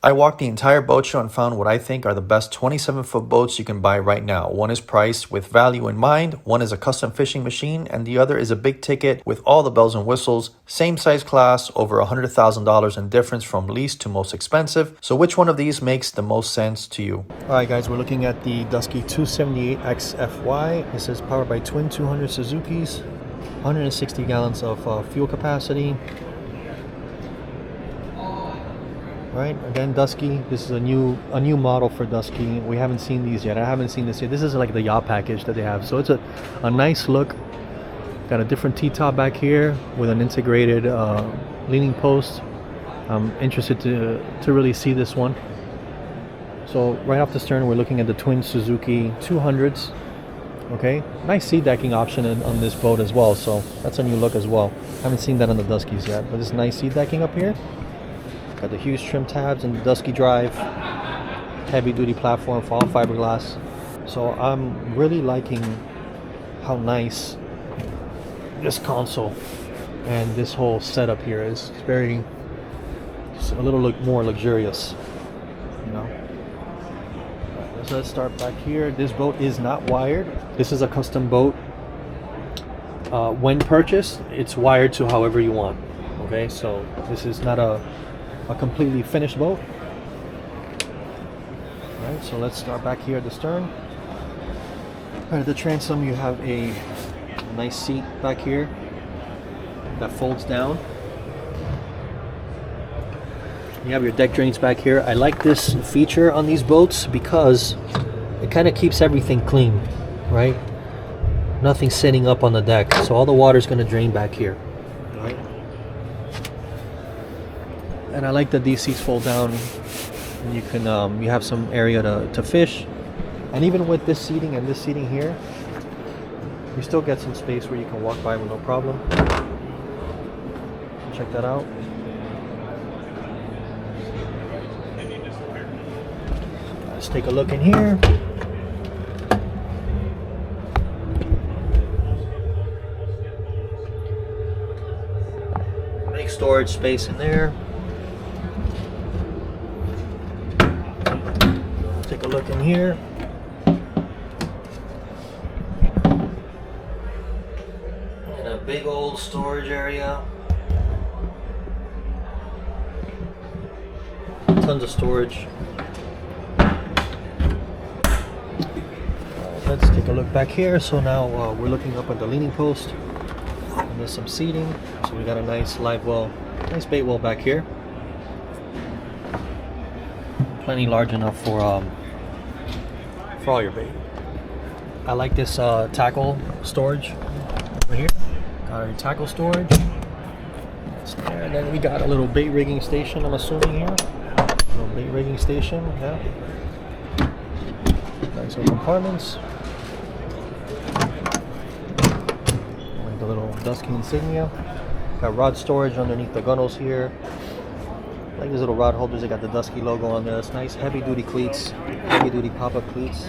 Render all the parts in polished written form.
I walked the entire boat show and found what I think are the best 27-foot boats you can buy right now. One is priced with value in mind, one is a custom fishing machine, and the other is a big ticket with all the bells and whistles, same size class, over $100,000 in difference from least to most expensive. So which one of these makes the most sense to you? Alright guys, we're looking at the Dusky 278X FY. This is powered by twin 200 Suzuki's, 160 gallons of fuel capacity. Right, again, Dusky. This is a new model for Dusky. We haven't seen these yet. I haven't seen this yet. This is like the yacht package that they have. So it's a nice look. Got a different T-top back here with an integrated leaning post. I'm interested to really see this one. So right off the stern, we're looking at the twin Suzuki 200s. Okay, nice seat decking option on this boat as well. So that's a new look as well. Haven't seen that on the Duskies yet, but this nice seat decking up here. Got the huge trim tabs and the Dusky drive, heavy duty platform for all fiberglass. So I'm really liking how nice this console and this whole setup here is. It's very, just a little more luxurious, you know. So let's start back here. This boat is not wired. This is a custom boat. When purchased, it's wired to however you want. Okay, so this is not a completely finished boat. Alright, so let's start back here at the stern. Alright, at the transom you have a nice seat back here that folds down. You have your deck drains back here. I like this feature on these boats because it kind of keeps everything clean, right? Nothing sitting up on the deck, so all the water is going to drain back here. Right? And I like that these seats fold down and you can you have some area to fish. And even with this seating and this seating here, you still get some space where you can walk by with no problem. Check that out. Let's take a look in here. Big storage space in there. Take a look in here. And a big old storage area. Tons of storage. Let's take a look back here. So now we're looking up at the leaning post. And there's some seating. So we got a nice live well, nice bait well back here. Plenty large enough for all your bait. I like this tackle storage over here. Got our tackle storage. That's there. And then we got a little bait rigging station, I'm assuming here. A little bait rigging station, yeah. Nice little compartments. Like the little Dusky insignia. Got rod storage underneath the gunnels here. Like these little rod holders, they got the Dusky logo on there. That's nice. Heavy duty cleats, heavy duty pop-up cleats.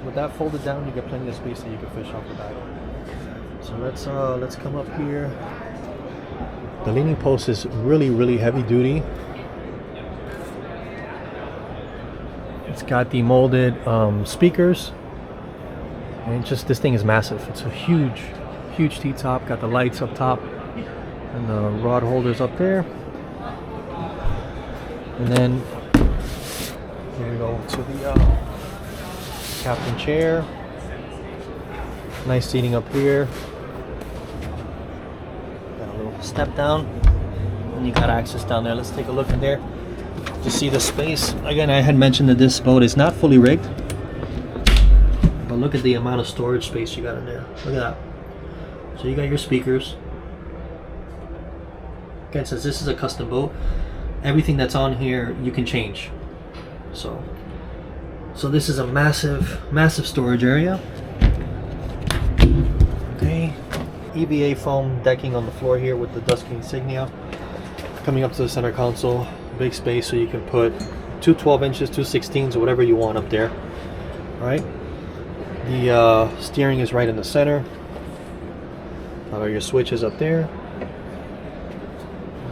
With that folded down, you get plenty of space that you can fish off the back. So let's come up here. The leaning post is really heavy duty. It's got the molded speakers, and just this thing is massive. It's a huge T-top. Got the lights up top and the rod holders up there. And then here we go to the captain chair. Nice seating up here. Got a little step down, and you got access down there. Let's take a look in there to see the space. Again, I had mentioned that this boat is not fully rigged, but look at the amount of storage space you got in there. Look at that. So you got your speakers. Again, since this is a custom boat, everything that's on here you can change. So this is a massive storage area. Okay, EVA foam decking on the floor here with the Dusky insignia. Coming up to the center console, big space so you can put two 12 inches, two 16s, or whatever you want up there. All right. The steering is right in the center. Your switches up there.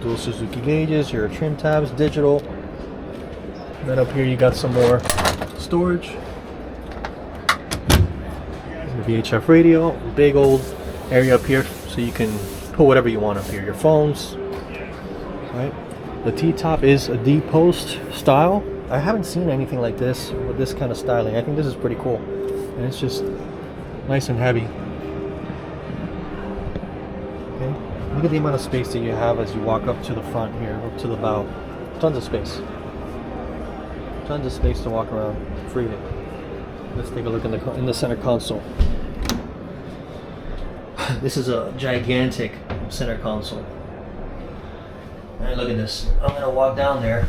Dual Suzuki gauges, your trim tabs, digital. Then up here you got some more storage. The VHF radio, big old area up here so you can put whatever you want up here. Your phones, right? The T-top is a D-post style. I haven't seen anything like this with this kind of styling. I think this is pretty cool. And it's just nice and heavy. Okay. Look at the amount of space that you have as you walk up to the front here, up to the bow. Tons of space. Tons of space to walk around freely. Let's take a look in the center console. This is a gigantic center console. And look at this. I'm gonna walk down there.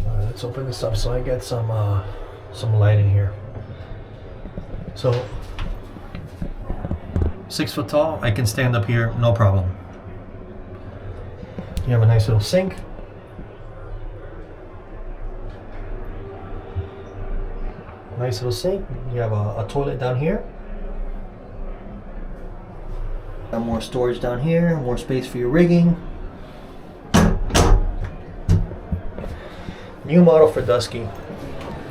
Alright, let's open this up so I get some light in here. So 6 foot tall, I can stand up here, no problem. You have a nice little sink. Nice little sink. You have a toilet down here. Got more storage down here, more space for your rigging. New model for Dusky.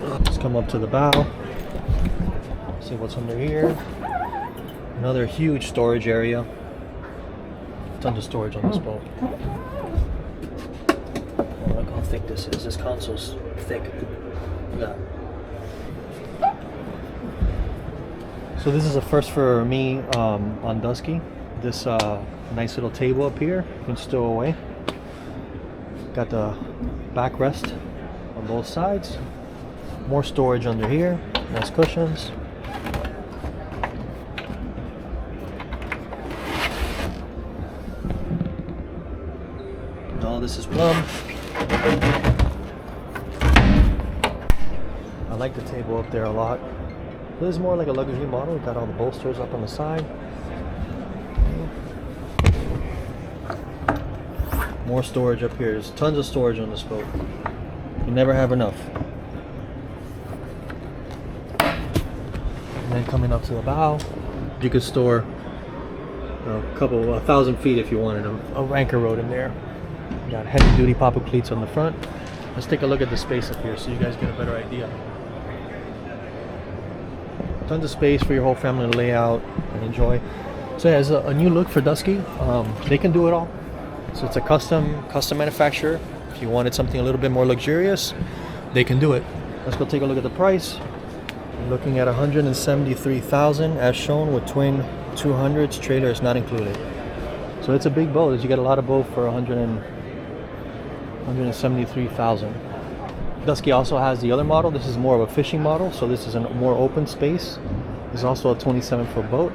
Let's come up to the bow. See what's under here. Another huge storage area. Tons of storage on this boat. Oh, look how thick this is. This console's thick. Look at that. So this is a first for me on Dusky. This nice little table up here, you can stow away. Got the backrest on both sides. More storage under here, nice cushions. All this is plumb. I like the table up there a lot. This is more like a luxury model. We've got all the bolsters up on the side. More storage up here. There's tons of storage on this boat. You never have enough. And then coming up to the bow, you could store a couple, 1,000 feet if you wanted a anchor rod in there. You got heavy duty pop-up cleats on the front. Let's take a look at the space up here so you guys get a better idea. Tons of space for your whole family to lay out and enjoy. So yeah, it's a new look for Dusky. They can do it all. So it's a custom manufacturer. If you wanted something a little bit more luxurious, they can do it. Let's go take a look at the price. We're looking at $173,000 as shown with twin 200s. Trailer is not included. So it's a big boat. You get a lot of boat for $173,000. Dusky also has the other model. This is more of a fishing model, so this is a more open space. It's also a 27-foot boat,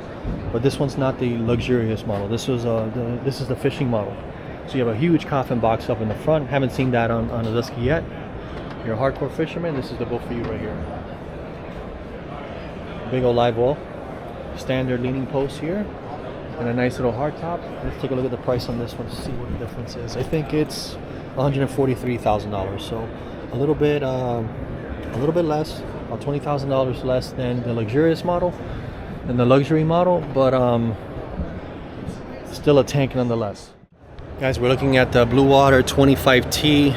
but this one's not the luxurious model. This is the fishing model. So you have a huge coffin box up in the front. Haven't seen that on a Dusky yet. You're a hardcore fisherman, this is the boat for you right here. Big old live well. Standard leaning post here. And a nice little hardtop. Let's take a look at the price on this one to see what the difference is. I think it's $143,000. So a little bit less, about $20,000 less than the luxurious model and the luxury model, but still a tank nonetheless. Guys, we're looking at the Bluewater 25T.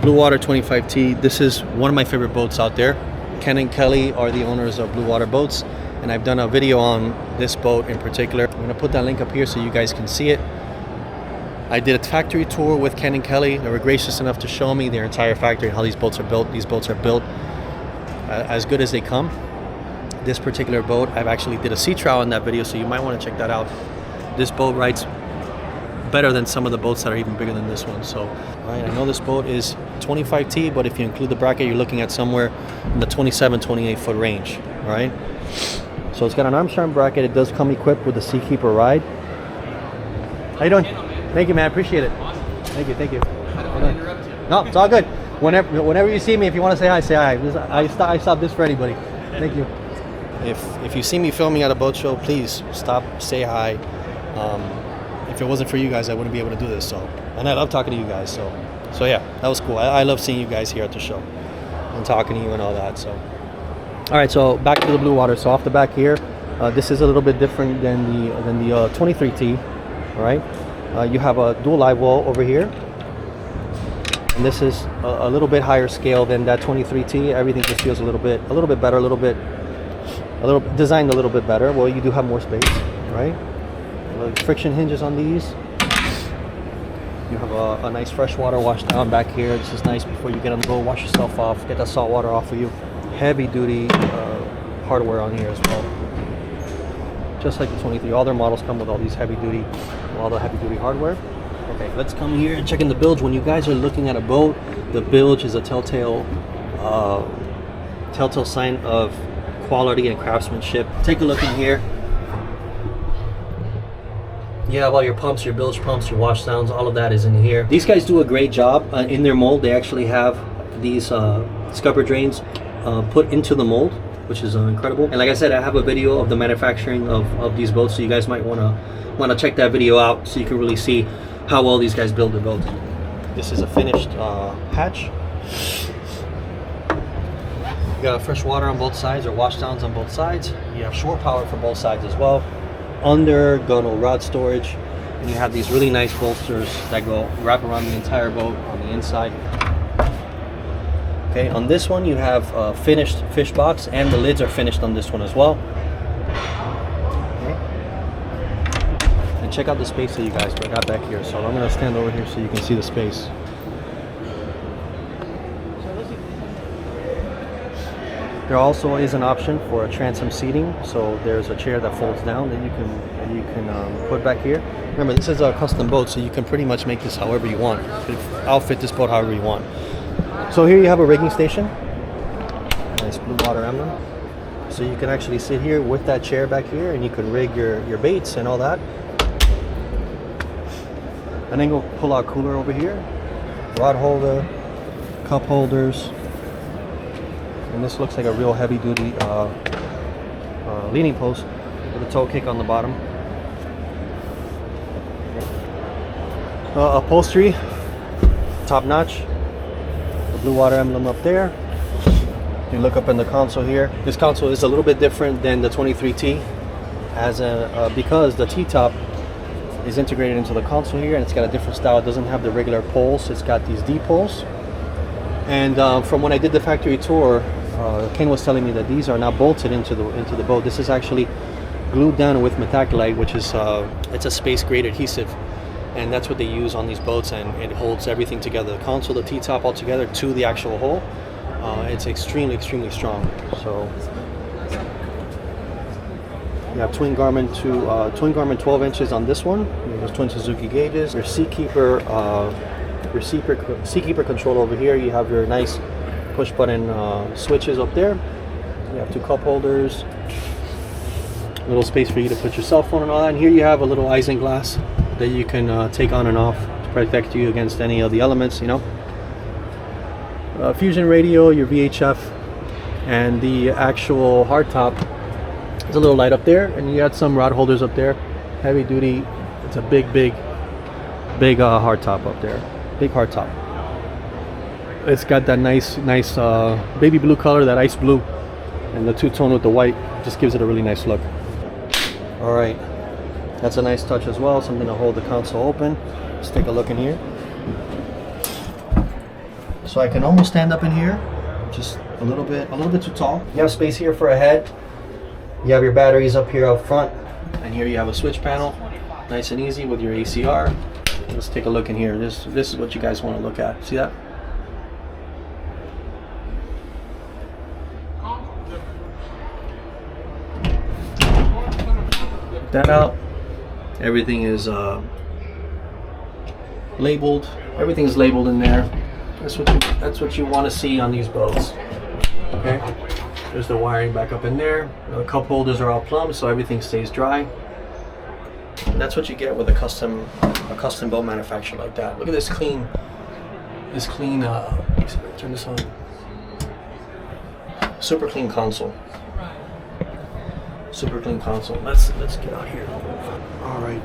Bluewater 25T. This is one of my favorite boats out there. Ken and Kelly are the owners of Bluewater boats, and I've done a video on this boat in particular. I'm gonna put that link up here so you guys can see it. I did a factory tour with Ken and Kelly. They were gracious enough to show me their entire factory and how these boats are built. These boats are built as good as they come. This particular boat, I've actually did a sea trial in that video, so you might want to check that out. This boat rides better than some of the boats that are even bigger than this one. So, all right, I know this boat is 25T, but if you include the bracket, you're looking at somewhere in the 27, 28 foot range, all right? So it's got an Armstrong bracket. It does come equipped with a Seakeeper ride. How you doing? Thank you, man. I appreciate it. Thank you. I don't want to interrupt you. No, it's all good. Whenever you see me, if you want to say hi, say hi. I stop this for anybody. Thank you. If you see me filming at a boat show, please stop, say hi. If it wasn't for you guys, I wouldn't be able to do this. So, and I love talking to you guys. So yeah, that was cool. I love seeing you guys here at the show and talking to you and all that. So, all right. So back to the Bluewater. So off the back here, This is a little bit different than the 23T. All right, you have a dual live well over here, and this is a little bit higher scale than that 23T. Everything just feels a little bit better, a little bit designed a little bit better. Well, you do have more space, right? Friction hinges on these. You have a nice freshwater wash down back here. This is nice before you get on the boat. Wash yourself off, get that salt water off of you. Heavy duty hardware on here as well. Just like the 23, all their models come with all these heavy duty hardware. Okay, let's come here and check in the bilge. When you guys are looking at a boat, the bilge is a telltale sign of quality and craftsmanship. Take a look in here. You have all your pumps, your bilge pumps, your wash downs, all of that is in here. These guys do a great job in their mold. They actually have these scupper drains put into the mold, which is incredible. And like I said, I have a video of the manufacturing of these boats, so you guys might want to check that video out so you can really see how well these guys build their boats. This is a finished hatch. You got fresh water on both sides, or wash downs on both sides. You have shore power for both sides as well. Under gunnel rod storage, and you have these really nice bolsters that go wrap around the entire boat on the inside. Okay, on this one you have a finished fish box, and the lids are finished on this one as well. Okay. And check out the space that you guys got back here. So I'm going to stand over here so you can see the space. There also is an option for a transom seating, so there's a chair that folds down that you can put back here. Remember, this is a custom boat, so you can pretty much make this however you want. Outfit this boat however you want. So here you have a rigging station. Nice Bluewater emblem. So you can actually sit here with that chair back here, and you can rig your baits and all that. And then go pull out cooler over here, rod holder, cup holders. And this looks like a real heavy duty leaning post with a toe kick on the bottom. Upholstery, top notch. The Bluewater emblem up there. You look up in the console here. This console is a little bit different than the 23T, because the T-top is integrated into the console here, and it's got a different style. It doesn't have the regular poles. It's got these D poles. And from when I did the factory tour, Ken was telling me that these are now bolted into the boat. This is actually glued down with metacolite, which is it's a space grade adhesive, and that's what they use on these boats, and it holds everything together, the console, the T-top, all together to the actual hull. It's extremely strong. So you have twin Garmin 12 inches on this one. There's twin Suzuki gauges. Your Seakeeper control over here. You have your nice push button switches up there. You have two cup holders, a little space for you to put your cell phone and all that. And here you have a little isinglass that you can take on and off to protect you against any of the elements, you know. Fusion radio, your VHF, and the actual hardtop is a little light up there, and you got some rod holders up there. Heavy duty. It's a big hardtop up there. Big hardtop. It's got that nice baby blue color, that ice blue, and the two-tone with the white just gives it a really nice look. All right, that's a nice touch as well. Something to hold the console open. Let's take a look in here. So I can almost stand up in here, just a little bit too tall. You have space here for a head. You have your batteries up here up front, and here you have a switch panel, nice and easy with your ACR. Let's take a look in here. This is what you guys want to look at. See that? That out. Everything is labeled. Everything is labeled in there. That's what you want to see on these boats. Okay. There's the wiring back up in there. The cup holders are all plumbed, so everything stays dry. And that's what you get with a custom boat manufacturer like that. Look at this clean. Turn this on. Super clean console. Super clean console. Let's get out here. All right.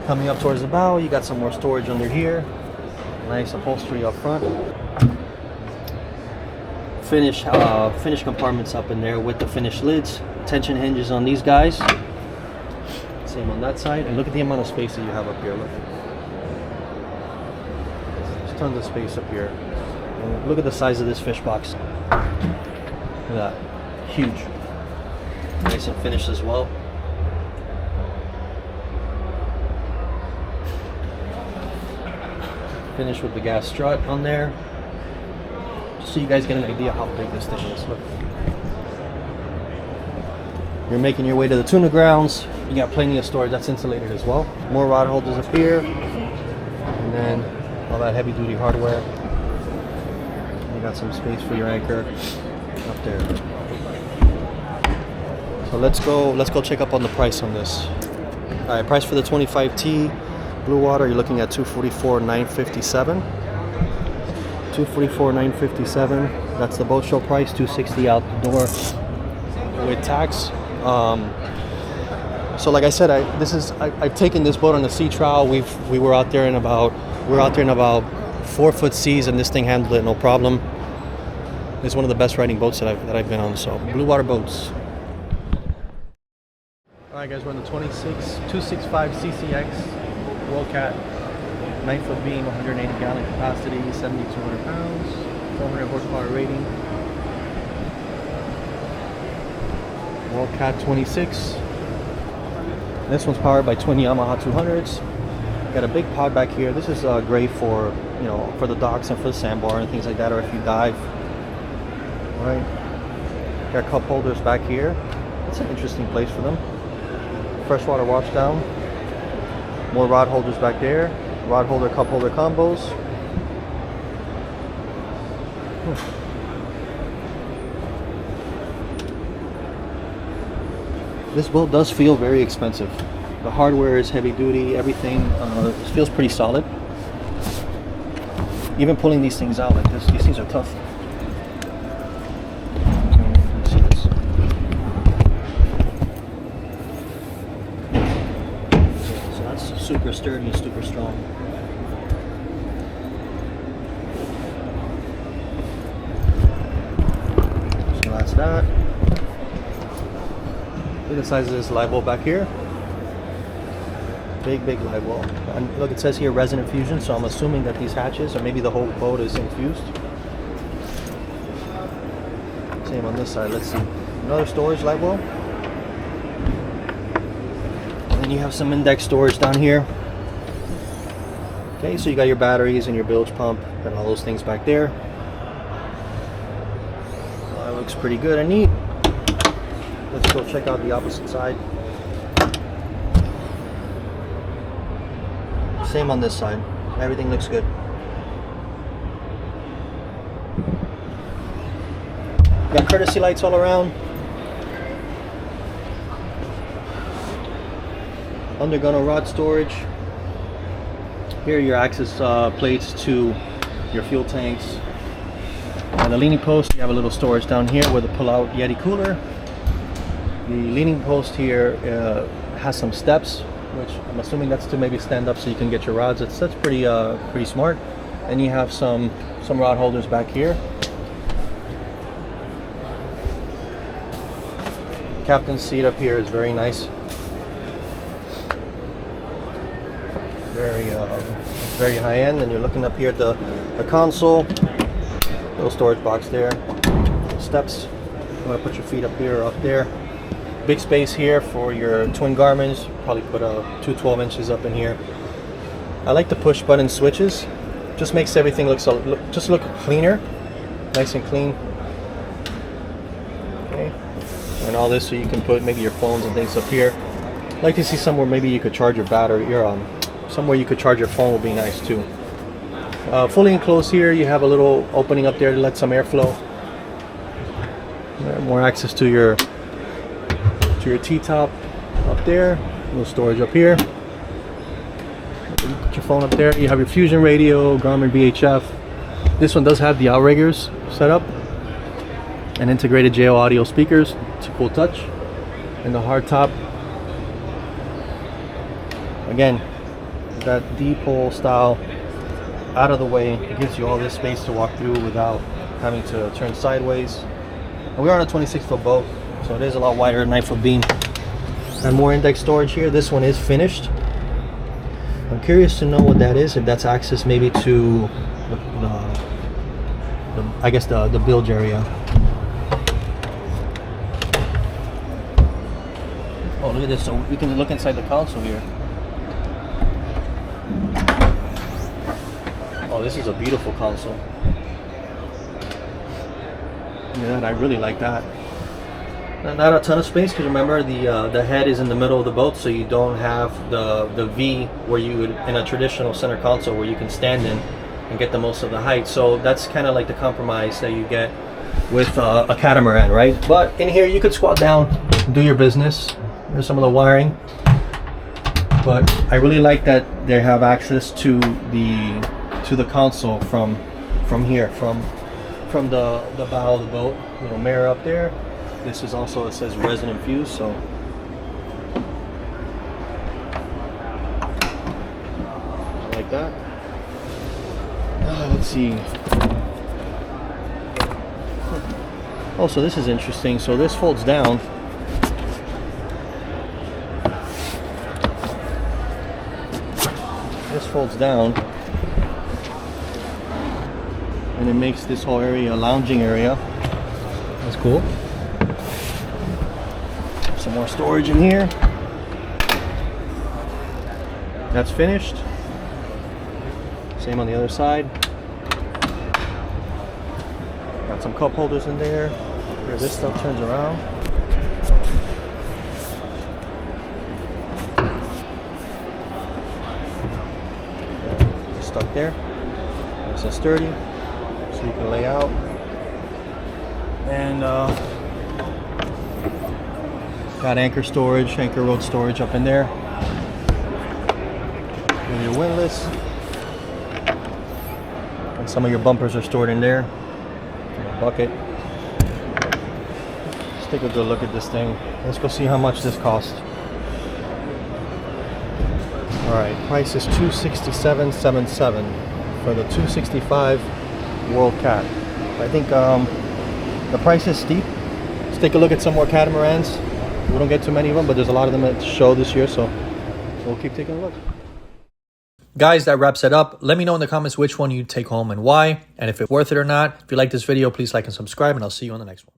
Coming up towards the bow, you got some more storage under here. Nice upholstery up front. Finished compartments up in there with the finished lids. tension hinges on these guys. Same on that side. And look at the amount of space that you have up here. Look. There's tons of space up here. And look at the size of this fish box. Look at that. Huge. Nice and finished as well. Finished with the gas strut on there. Just so you guys get an idea how big this thing is. Look. You're making your way to the tuna grounds. You got plenty of storage. That's insulated as well. More rod holders up here. And then all that heavy duty hardware. You got some space for your anchor up there. So let's go check up on the price on this. All right, price for the 25T Bluewater, you're looking at $244,957. $244,957. That's the boat show price. $260 out the door with tax. So like I said, I've taken this boat on a sea trial. We were out there in about 4-foot seas, and this thing handled it no problem. It's one of the best riding boats that I've been on. So Bluewater boats. All right, guys, we're on the 265 CCX WorldCat, 9-foot beam, 180 gallon capacity, 7,200 pounds, 400 horsepower rating. WorldCat 26. This one's powered by twin Yamaha 200s. Got a big pod back here. This is great for, you know, for the docks and for the sandbar and things like that, or if you dive. All right. Got cup holders back here. It's an interesting place for them. Freshwater wash down. More rod holders back there. Rod holder, cup holder combos. This boat does feel very expensive. The hardware is heavy duty, everything feels pretty solid. Even pulling these things out like this, these things are tough. Let's see this. So that's super sturdy and super strong. So that's that. Look at the size of this live well back here. Big live well. And look, it says here resin infusion, so I'm assuming that these hatches, or maybe the whole boat is infused. Same on this side. Let's see. Another storage live well. And then you have some index storage down here. Okay, so you got your batteries and your bilge pump and all those things back there. Well, that looks pretty good and neat. Let's go check out the opposite side. Same on this side. Everything looks good. Got courtesy lights all around. Undergunnel rod storage. Here are your access plates to your fuel tanks. And the leaning post, you have a little storage down here with a pull-out Yeti cooler. The leaning post here has some steps, which I'm assuming that's to maybe stand up so you can get your rods. That's pretty smart. And you have some rod holders back here. Captain's seat up here is very nice. Very high end. And you're looking up here at the console. Little storage box there. Steps. You want to put your feet up here or up there. Big space here for your twin Garmins. Probably put two 12 inches up in here. I like the push button switches. Just makes everything look cleaner, nice and clean. Okay, and all this so you can put maybe your phones and things up here. I'd like to see somewhere maybe you could charge your battery. Somewhere you could charge your phone would be nice too. Fully enclosed here, you have a little opening up there to let some airflow. More access to your T-top up there. A little storage up here. Put your phone up there. You have your Fusion radio, Garmin VHF. This one does have the outriggers set up and integrated JO audio speakers. It's a cool touch. And the hard top. Again, that D-pole style out of the way. It gives you all this space to walk through without having to turn sideways. And we're on a 26-foot boat. So it is a lot wider than 9-foot beam. And more index storage here. This one is finished. I'm curious to know what that is. If that's access maybe to I guess the bilge area. Oh, look at this. So we can look inside the console here. Oh, this is a beautiful console. Yeah, I really like that. Not a ton of space, because remember the head is in the middle of the boat, so you don't have the V where you would in a traditional center console where you can stand in and get the most of the height. So that's kind of like the compromise that you get with a catamaran, right? But in here you could squat down, do your business. There's some of the wiring, but I really like that they have access to the console from here, from the bow of the boat. Little mirror up there. This is also, it says resin infused, so I like that. Let's see. Oh, so this is interesting. So this folds down. This folds down, and it makes this whole area a lounging area. That's cool. Some more storage in here. That's finished. Same on the other side. Got some cup holders in there. Here, this stuff turns around. Just stuck there. Nice and sturdy, so you can lay out. And got anchor storage, anchor road storage up in there. And your windlass. And some of your bumpers are stored in there. In a bucket. Let's take a good look at this thing. Let's go see how much this costs. Alright, price is $267.77 for the 265 WorldCat. I think the price is steep. Let's take a look at some more catamarans. We don't get too many of them, but there's a lot of them at the show this year, so we'll keep taking a look. Guys, that wraps it up. Let me know in the comments which one you'd take home and why, and if it's worth it or not. If you like this video, please like and subscribe, and I'll see you on the next one.